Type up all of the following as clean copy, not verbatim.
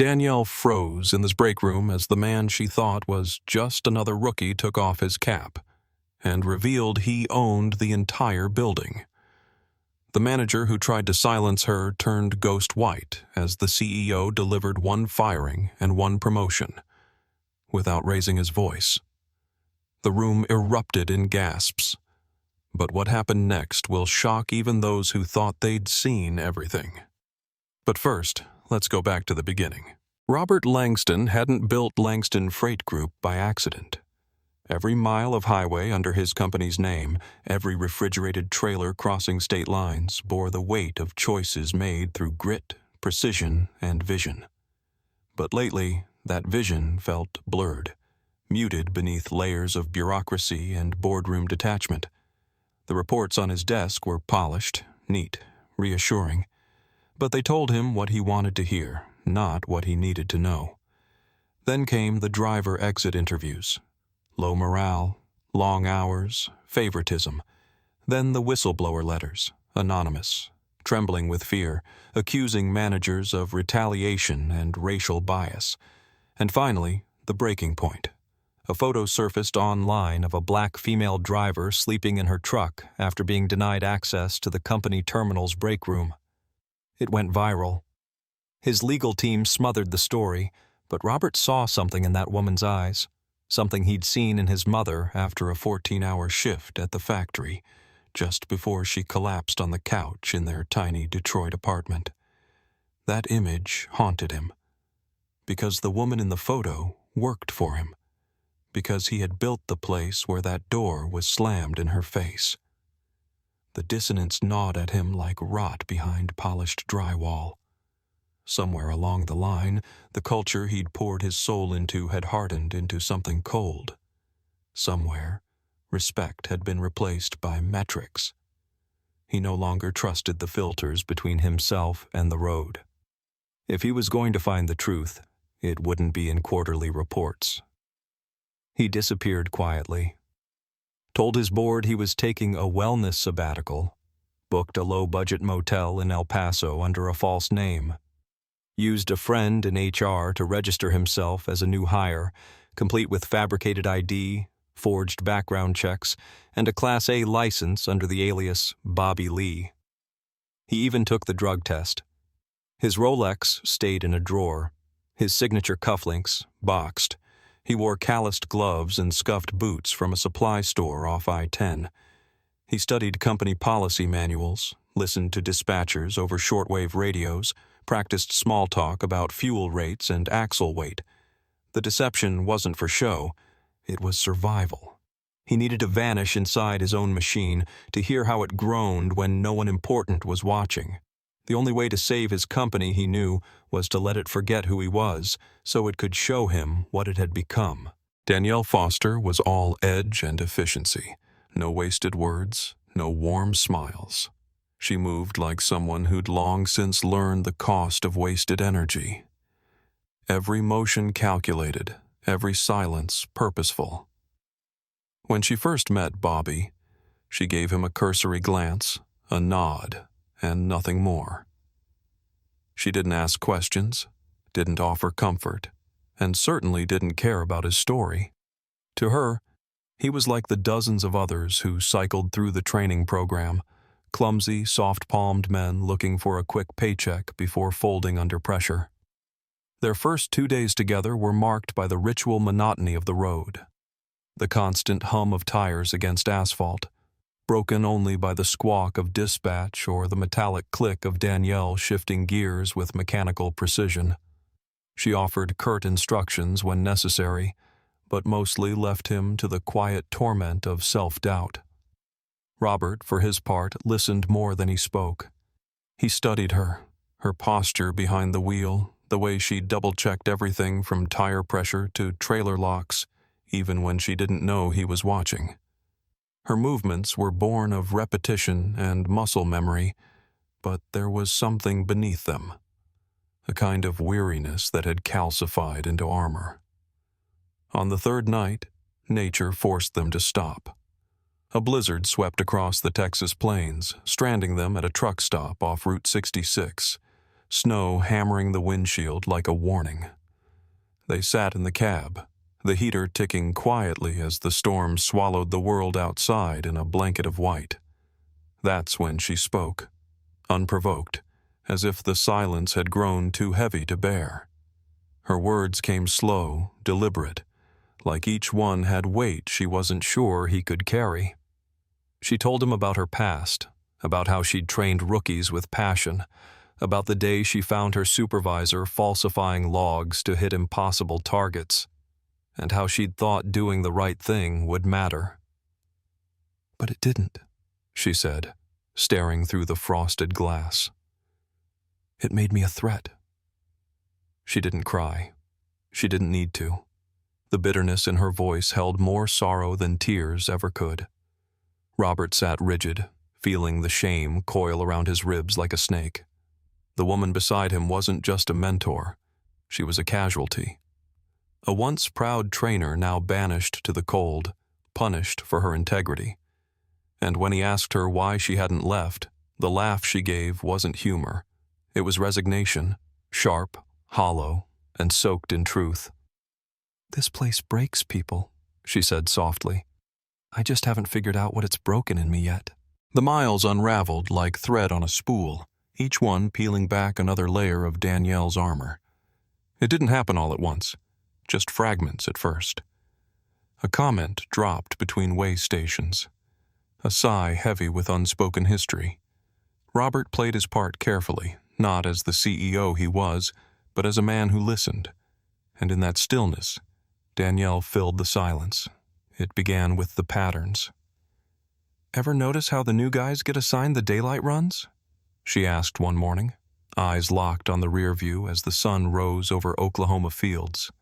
Danielle froze in this break room as the man she thought was just another rookie took off his cap and revealed he owned the entire building. The manager who tried to silence her turned ghost white as the CEO delivered one firing and one promotion, without raising his voice. The room erupted in gasps. But what happened next will shock even those who thought they'd seen everything. But first, let's go back to the beginning. Robert Langston hadn't built Langston Freight Group by accident. Every mile of highway under his company's name, every refrigerated trailer crossing state lines bore the weight of choices made through grit, precision, and vision. But lately, that vision felt blurred, muted beneath layers of bureaucracy and boardroom detachment. The reports on his desk were polished, neat, reassuring, but they told him what he wanted to hear, not what he needed to know. Then came the driver exit interviews. Low morale, long hours, favoritism. Then the whistleblower letters, anonymous, trembling with fear, accusing managers of retaliation and racial bias. And finally, the breaking point. A photo surfaced online of a black female driver sleeping in her truck after being denied access to the company terminal's break room. It went viral. His legal team smothered the story, but Robert saw something in that woman's eyes, something he'd seen in his mother after a 14-hour shift at the factory, just before she collapsed on the couch in their tiny Detroit apartment. That image haunted him, because the woman in the photo worked for him, because he had built the place where that door was slammed in her face. The dissonance gnawed at him like rot behind polished drywall. Somewhere along the line, the culture he'd poured his soul into had hardened into something cold. Somewhere, respect had been replaced by metrics. He no longer trusted the filters between himself and the road. If he was going to find the truth, it wouldn't be in quarterly reports. He disappeared quietly, told his board he was taking a wellness sabbatical, booked a low-budget motel in El Paso under a false name, used a friend in HR to register himself as a new hire, complete with fabricated ID, forged background checks, and a Class A license under the alias Bobby Lee. He even took the drug test. His Rolex stayed in a drawer, his signature cufflinks boxed. He wore calloused gloves and scuffed boots from a supply store off I-10. He studied company policy manuals, listened to dispatchers over shortwave radios, practiced small talk about fuel rates and axle weight. The deception wasn't for show. It was survival. He needed to vanish inside his own machine, to hear how it groaned when no one important was watching. The only way to save his company, he knew, was to let it forget who he was, so it could show him what it had become. Danielle Foster was all edge and efficiency. No wasted words, no warm smiles. She moved like someone who'd long since learned the cost of wasted energy. Every motion calculated, every silence purposeful. When she first met Bobby, she gave him a cursory glance, a nod, and nothing more. She didn't ask questions, didn't offer comfort, and certainly didn't care about his story. To her, he was like the dozens of others who cycled through the training program, clumsy, soft-palmed men looking for a quick paycheck before folding under pressure. Their first 2 days together were marked by the ritual monotony of the road, the constant hum of tires against asphalt, broken only by the squawk of dispatch or the metallic click of Danielle shifting gears with mechanical precision. She offered curt instructions when necessary, but mostly left him to the quiet torment of self-doubt. Robert, for his part, listened more than he spoke. He studied her posture behind the wheel, the way she double-checked everything from tire pressure to trailer locks, even when she didn't know he was watching. Her movements were born of repetition and muscle memory, but there was something beneath them, a kind of weariness that had calcified into armor. On the third night, nature forced them to stop. A blizzard swept across the Texas plains, stranding them at a truck stop off Route 66, snow hammering the windshield like a warning. They sat in the cab, the heater ticking quietly as the storm swallowed the world outside in a blanket of white. That's when she spoke, unprovoked, as if the silence had grown too heavy to bear. Her words came slow, deliberate, like each one had weight she wasn't sure he could carry. She told him about her past, about how she'd trained rookies with passion, about the day she found her supervisor falsifying logs to hit impossible targets, and how she'd thought doing the right thing would matter. "But it didn't," she said, staring through the frosted glass. "It made me a threat." She didn't cry. She didn't need to. The bitterness in her voice held more sorrow than tears ever could. Robert sat rigid, feeling the shame coil around his ribs like a snake. The woman beside him wasn't just a mentor. She was a casualty. A once proud trainer now banished to the cold, punished for her integrity. And when he asked her why she hadn't left, the laugh she gave wasn't humor. It was resignation, sharp, hollow, and soaked in truth. "This place breaks people," she said softly. "I just haven't figured out what it's broken in me yet." The miles unraveled like thread on a spool, each one peeling back another layer of Danielle's armor. It didn't happen all at once, just fragments at first. A comment dropped between way stations, a sigh heavy with unspoken history. Robert played his part carefully, not as the CEO he was, but as a man who listened. And in that stillness, Danielle filled the silence. It began with the patterns. "Ever notice how the new guys get assigned the daylight runs?" she asked one morning, eyes locked on the rear view as the sun rose over Oklahoma fields.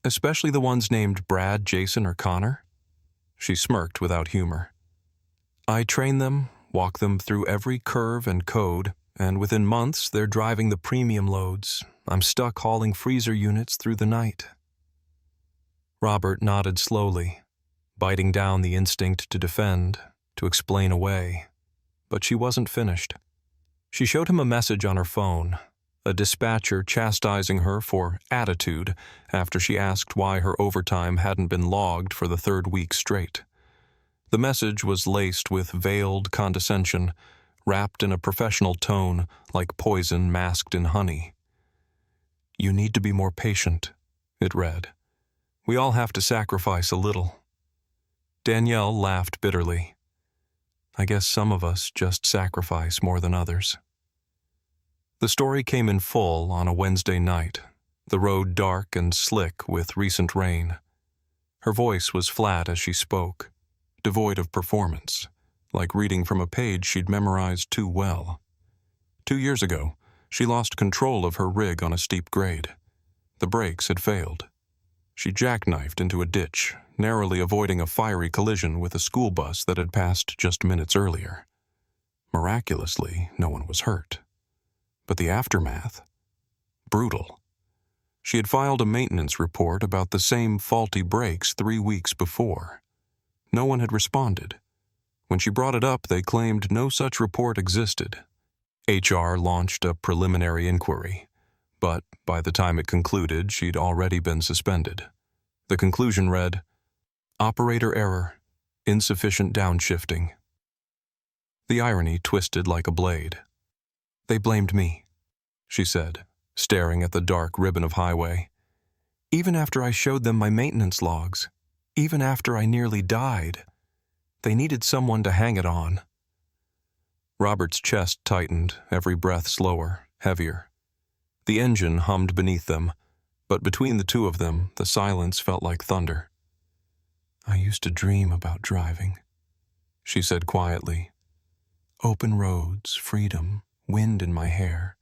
"Especially the ones named Brad, Jason, or Connor?" She smirked without humor. "I train them, walk them through every curve and code, and within months they're driving the premium loads. I'm stuck hauling freezer units through the night." Robert nodded slowly, biting down the instinct to defend, to explain away. But she wasn't finished. She showed him a message on her phone, a dispatcher chastising her for attitude after she asked why her overtime hadn't been logged for the third week straight. The message was laced with veiled condescension, wrapped in a professional tone like poison masked in honey. "You need to be more patient," it read. "We all have to sacrifice a little." Danielle laughed bitterly. "I guess some of us just sacrifice more than others." The story came in full on a Wednesday night, the road dark and slick with recent rain. Her voice was flat as she spoke, devoid of performance, like reading from a page she'd memorized too well. 2 years ago, she lost control of her rig on a steep grade. The brakes had failed. She jackknifed into a ditch, narrowly avoiding a fiery collision with a school bus that had passed just minutes earlier. Miraculously, no one was hurt. But the aftermath? Brutal. She had filed a maintenance report about the same faulty brakes 3 weeks before. No one had responded. When she brought it up, they claimed no such report existed. HR launched a preliminary inquiry, but by the time it concluded, she'd already been suspended. The conclusion read, "Operator error, insufficient downshifting." The irony twisted like a blade. "They blamed me," she said, staring at the dark ribbon of highway. "Even after I showed them my maintenance logs, even after I nearly died, they needed someone to hang it on." Robert's chest tightened, every breath slower, heavier. The engine hummed beneath them, but between the two of them, the silence felt like thunder. "I used to dream about driving," she said quietly. "Open roads, freedom, wind in my hair.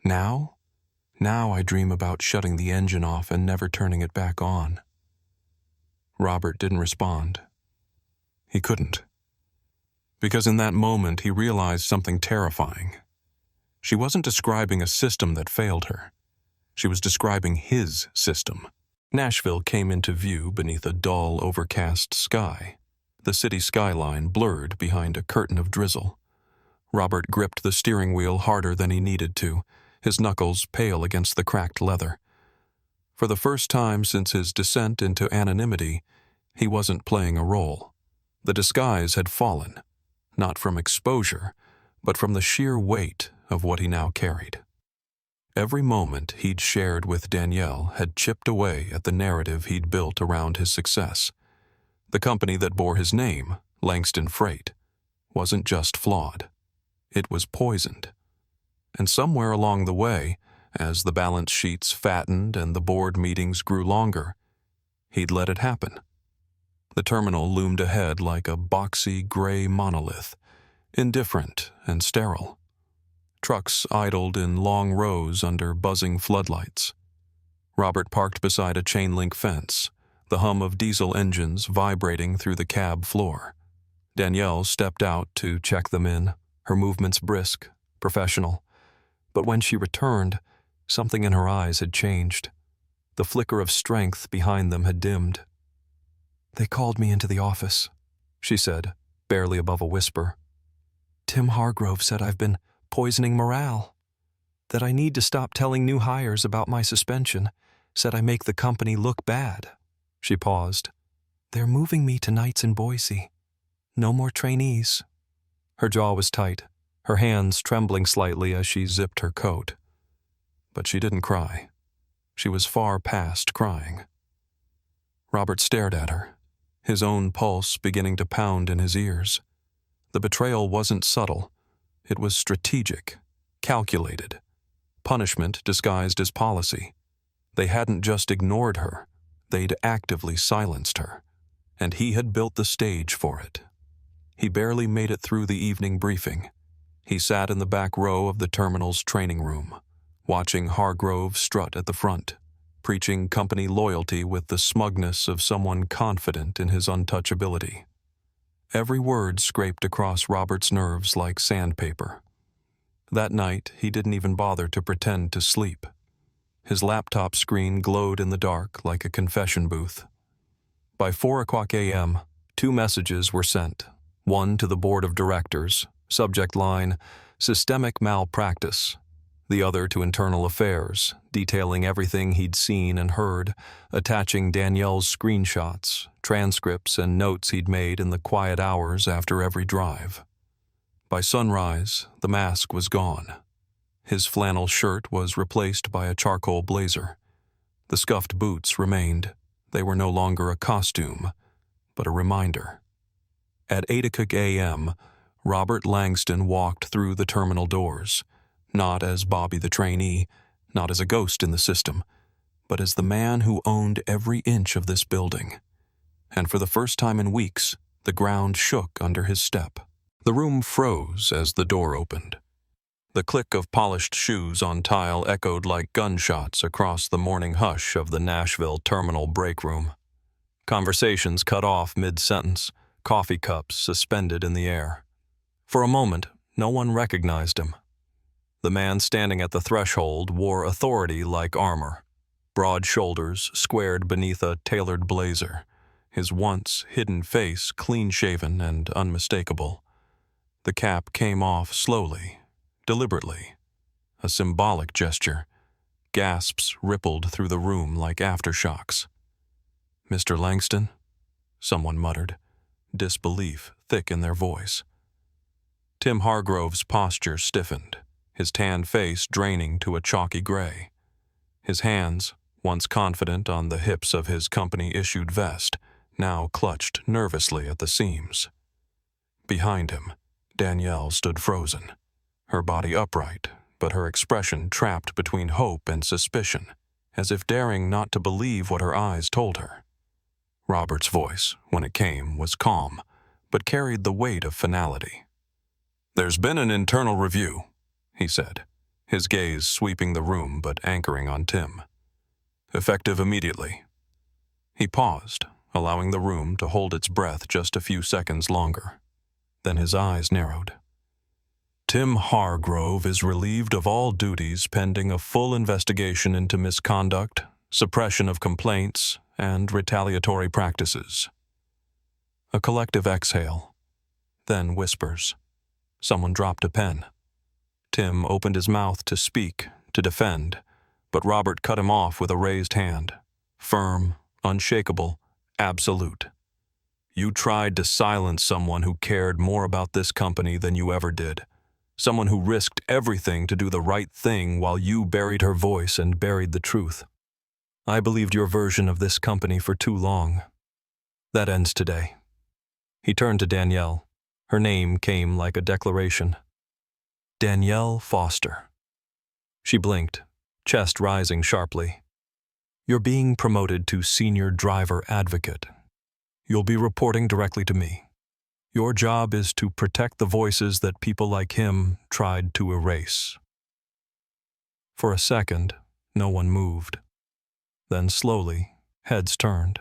Now I dream about shutting the engine off and never turning it back on." Robert didn't respond. He couldn't. Because in that moment he realized something terrifying. She wasn't describing a system that failed her. She was describing his system. Nashville came into view beneath a dull, overcast sky, the city skyline blurred behind a curtain of drizzle. Robert gripped the steering wheel harder than he needed to, his knuckles pale against the cracked leather. For the first time since his descent into anonymity, he wasn't playing a role. The disguise had fallen, not from exposure, but from the sheer weight of what he now carried. Every moment he'd shared with Danielle had chipped away at the narrative he'd built around his success. The company that bore his name, Langston Freight, wasn't just flawed. It was poisoned. And somewhere along the way, as the balance sheets fattened and the board meetings grew longer, he'd let it happen. The terminal loomed ahead like a boxy gray monolith, indifferent and sterile. Trucks idled in long rows under buzzing floodlights. Robert parked beside a chain-link fence, the hum of diesel engines vibrating through the cab floor. Danielle stepped out to check them in, her movements brisk, professional. But when she returned, something in her eyes had changed. The flicker of strength behind them had dimmed. "They called me into the office," she said, barely above a whisper. "Tim Hargrove said I've been poisoning morale, that I need to stop telling new hires about my suspension, said I make the company look bad." She paused. "They're moving me to nights in Boise. No more trainees." Her jaw was tight, her hands trembling slightly as she zipped her coat. But she didn't cry. She was far past crying. Robert stared at her, his own pulse beginning to pound in his ears. The betrayal wasn't subtle. It was strategic, calculated. Punishment disguised as policy. They hadn't just ignored her. They'd actively silenced her. And he had built the stage for it. He barely made it through the evening briefing. He sat in the back row of the terminal's training room, watching Hargrove strut at the front, preaching company loyalty with the smugness of someone confident in his untouchability. Every word scraped across Robert's nerves like sandpaper. That night, he didn't even bother to pretend to sleep. His laptop screen glowed in the dark like a confession booth. By 4:00 a.m., 2 messages were sent, one to the board of directors, subject line, "Systemic malpractice," the other to internal affairs, detailing everything he'd seen and heard, attaching Danielle's screenshots, transcripts, and notes he'd made in the quiet hours after every drive. By sunrise, the mask was gone. His flannel shirt was replaced by a charcoal blazer. The scuffed boots remained. They were no longer a costume, but a reminder. At 8:00 a.m., Robert Langston walked through the terminal doors, not as Bobby the trainee, not as a ghost in the system, but as the man who owned every inch of this building. And for the first time in weeks, the ground shook under his step. The room froze as the door opened. The click of polished shoes on tile echoed like gunshots across the morning hush of the Nashville terminal break room. Conversations cut off mid-sentence, coffee cups suspended in the air. For a moment, no one recognized him. The man standing at the threshold wore authority like armor, broad shoulders squared beneath a tailored blazer, his once hidden face clean-shaven and unmistakable. The cap came off slowly, deliberately, a symbolic gesture. Gasps rippled through the room like aftershocks. "Mr. Langston?" someone muttered, disbelief thick in their voice. Tim Hargrove's posture stiffened, his tanned face draining to a chalky gray. His hands, once confident on the hips of his company-issued vest, now clutched nervously at the seams. Behind him, Danielle stood frozen, her body upright, but her expression trapped between hope and suspicion, as if daring not to believe what her eyes told her. Robert's voice, when it came, was calm, but carried the weight of finality. "There's been an internal review," he said, his gaze sweeping the room but anchoring on Tim. "Effective immediately." He paused, allowing the room to hold its breath just a few seconds longer. Then his eyes narrowed. "Tim Hargrove is relieved of all duties pending a full investigation into misconduct, suppression of complaints, and retaliatory practices." A collective exhale, then whispers. Someone dropped a pen. Tim opened his mouth to speak, to defend, but Robert cut him off with a raised hand. Firm, unshakable, absolute. You tried to silence someone who cared more about this company than you ever did. Someone who risked everything to do the right thing while you buried her voice and buried the truth. I believed your version of this company for too long. That ends today. He turned to Danielle. Her name came like a declaration. Danielle Foster. She blinked, chest rising sharply. You're being promoted to senior driver advocate. You'll be reporting directly to me. Your job is to protect the voices that people like him tried to erase. For a second, no one moved. Then slowly, heads turned.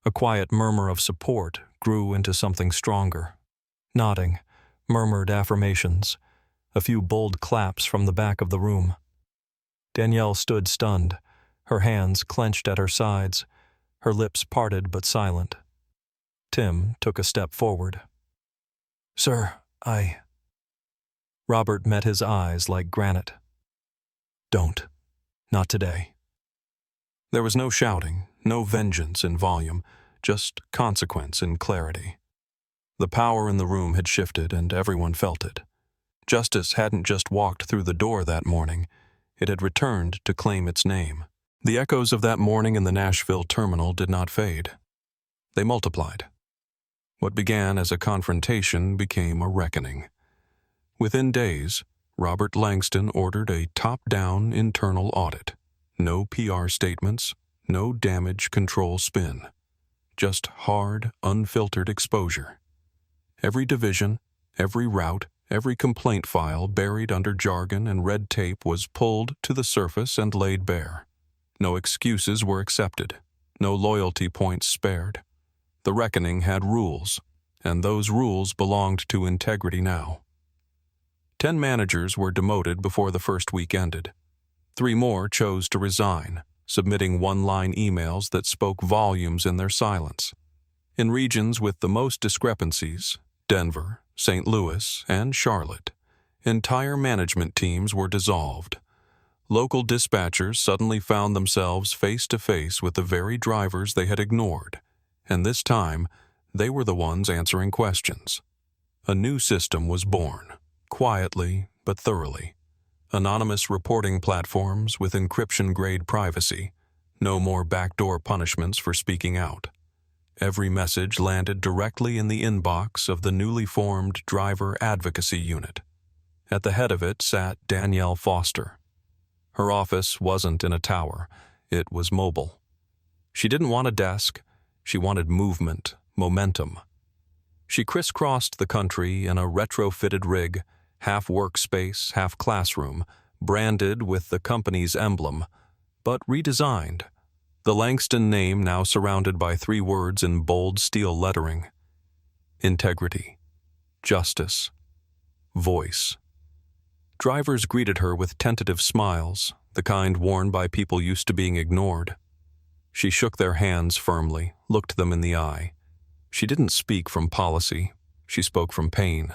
A quiet murmur of support grew into something stronger. Nodding, murmured affirmations, a few bold claps from the back of the room. Danielle stood stunned, her hands clenched at her sides, her lips parted but silent. Tim took a step forward. Sir, Robert met his eyes like granite. Don't. Not today. There was no shouting, no vengeance in volume, just consequence in clarity. The power in the room had shifted and everyone felt it. Justice hadn't just walked through the door that morning, it had returned to claim its name. The echoes of that morning in the Nashville terminal did not fade. They multiplied. What began as a confrontation became a reckoning. Within days, Robert Langston ordered a top-down internal audit. No PR statements, no damage control spin. Just hard, unfiltered exposure. Every division, every route, every complaint file buried under jargon and red tape was pulled to the surface and laid bare. No excuses were accepted, no loyalty points spared. The reckoning had rules, and those rules belonged to integrity now. 10 managers were demoted before the first week ended. 3 more chose to resign, submitting one-line emails that spoke volumes in their silence. In regions with the most discrepancies, Denver, St. Louis, and Charlotte, entire management teams were dissolved. Local dispatchers suddenly found themselves face-to-face with the very drivers they had ignored, and this time, they were the ones answering questions. A new system was born, quietly but thoroughly. Anonymous reporting platforms with encryption-grade privacy. No more backdoor punishments for speaking out. Every message landed directly in the inbox of the newly formed Driver Advocacy Unit. At the head of it sat Danielle Foster. Her office wasn't in a tower, it was mobile. She didn't want a desk, she wanted movement, momentum. She crisscrossed the country in a retrofitted rig, half workspace, half classroom, branded with the company's emblem, but redesigned. The Langston name now surrounded by 3 words in bold steel lettering. Integrity. Justice. Voice. Drivers greeted her with tentative smiles, the kind worn by people used to being ignored. She shook their hands firmly, looked them in the eye. She didn't speak from policy, she spoke from pain,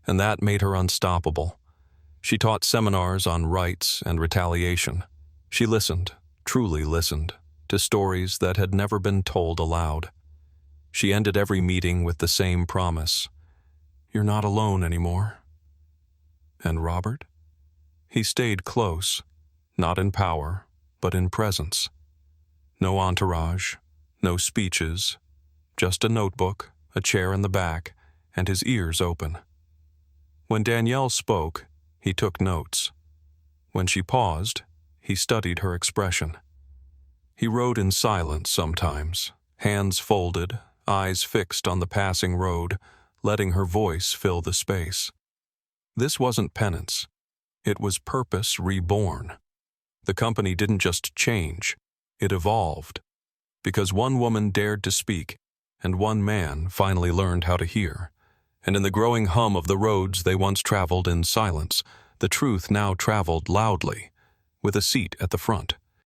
and that made her unstoppable. She taught seminars on rights and retaliation. She listened, truly listened, to stories that had never been told aloud. She ended every meeting with the same promise. You're not alone anymore. And Robert? He stayed close, not in power, but in presence. No entourage, no speeches, just a notebook, a chair in the back, and his ears open. When Danielle spoke, he took notes. When she paused, he studied her expression. He rode in silence sometimes, hands folded, eyes fixed on the passing road, letting her voice fill the space. This wasn't penance. It was purpose reborn. The company didn't just change, it evolved. Because one woman dared to speak, and one man finally learned how to hear. And in the growing hum of the roads they once traveled in silence, the truth now traveled loudly, with a seat at the front.